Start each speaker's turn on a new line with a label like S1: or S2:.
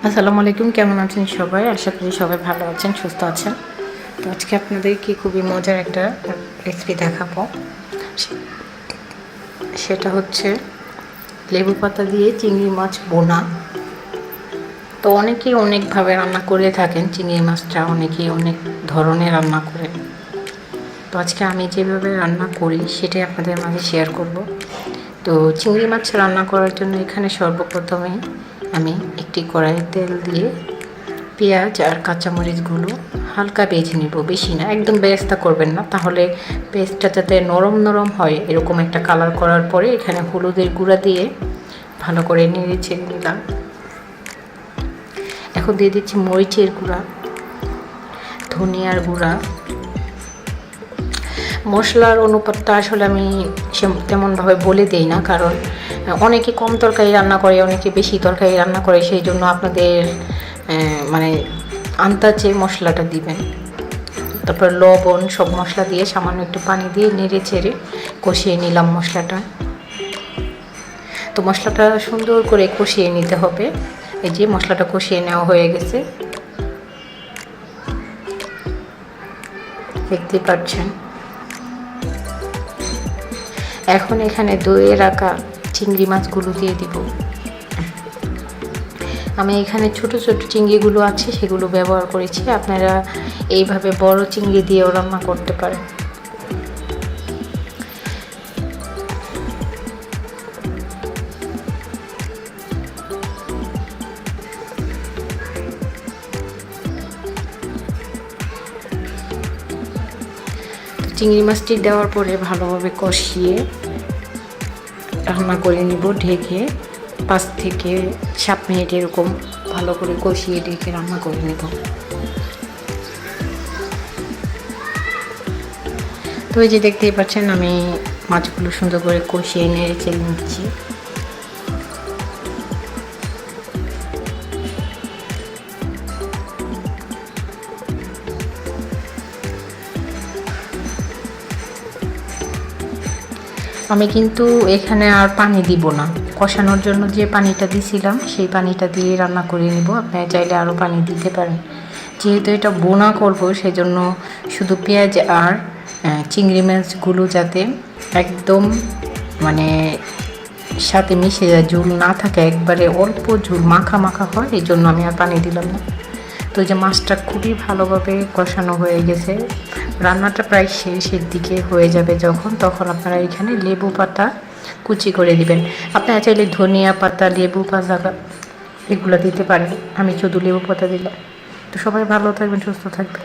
S1: আসসালামু আলাইকুম, কেমন আছেন সবাই? আশা করি সবাই ভালো আছেন, সুস্থ আছেন। তো আজকে আপনাদেরকে খুবই মজার একটা রেসিপি দেখাবো। সেটা হচ্ছে লেবু পাতা দিয়ে চিংড়ি মাছ বোনা। তো অনেকেই অনেকভাবে রান্না করে থাকেন চিংড়ি মাছটা, অনেকেই অনেক ধরনের রান্না করেন। তো আজকে আমি যেভাবে রান্না করি সেটাই আপনাদের মাঝে শেয়ার করব। তো চিংড়ি মাছ রান্না করার জন্য এখানে সর্বপ্রথমে আমি একটি কড়াইয়ে তেল দিয়ে পেঁয়াজ আর কাঁচামরিচগুলো হালকা ভেজে নিব, বেশি না, একদম বেরেস্তা করবেন না, তাহলে পেস্টটা যাতে নরম নরম হয় এরকম একটা কালার করার পরে এখানে হলুদের গুঁড়া দিয়ে ভালো করে নেড়ে ছেড়ে নিলাম। এখন দিয়ে দিচ্ছি মরিচের গুঁড়া, ধনিয়ার গুঁড়া। মশলার অনুপাতটা আসলে আমি তেমনভাবে বলে দেই না, কারণ অনেকে কম তরকারি রান্না করে, অনেকে বেশি তরকারি রান্না করে, সেই জন্য আপনাদের মানে আন্দাজে মশলাটা দিবেন। তারপর লবণ, সব মশলা দিয়ে সামান্য একটু পানি দিয়ে নেড়ে চেড়ে কষিয়ে নিলাম মশলাটা। তো মশলাটা সুন্দর করে কষিয়ে নিতে হবে। এই যে মশলাটা কষিয়ে নেওয়া হয়ে গেছে, দেখতে পাচ্ছেন। এখন এখানে ধুয়ে রাখা চিংড়ি মাছগুলো দিয়ে দিব। আমি এখানে ছোট ছোট চিংড়িগুলো আছে সেগুলো ব্যবহার করেছি, আপনারা এইভাবে বড় চিংড়ি দিয়েও রান্না করতে পারেন। চিংড়ি মাছটি দেওয়ার পরে ভালোভাবে কষিয়ে রান্না করে নিব ঢেকে। 5 থেকে 7 মিনিট এরকম ভালো করে কষিয়ে ঢেকে রান্না করে নেব। তো এই যে দেখতেই পাচ্ছেন আমি মাছগুলো সুন্দর করে কষিয়ে নেড়ে চেড়ে নিচ্ছি। আমি কিন্তু এখানে আর পানি দিব না, কষানোর জন্য যে পানিটা দিছিলাম সেই পানিটা দিয়ে রান্না করে নেব। আপনারা চাইলে আরও পানি দিতে পারেন। যেহেতু এটা বোনা করব সেজন্য শুধু পেঁয়াজ আর চিংড়ি মাছগুলো যাতে একদম মানে সাথে মিশে যায়, ঝোল না থাকে, একবারে অল্প ঝোল মাখা মাখা হয়, এই জন্য আমি আর পানি দিলাম না। তো যে মাছটা খুবই ভালোভাবে কষানো হয়ে গেছে, রান্নাটা প্রায় শেষের দিকে হয়ে যাবে যখন, তখন আপনারা এখানে লেবু পাতা কুচি করে দিবেন। আপনারা চাইলে ধনিয়া পাতা, লেবু পাতা এগুলো দিতে পারেন, আমি শুধু লেবু পাতা দিলাম। তো সবাই ভালো থাকবেন, সুস্থ থাকবেন।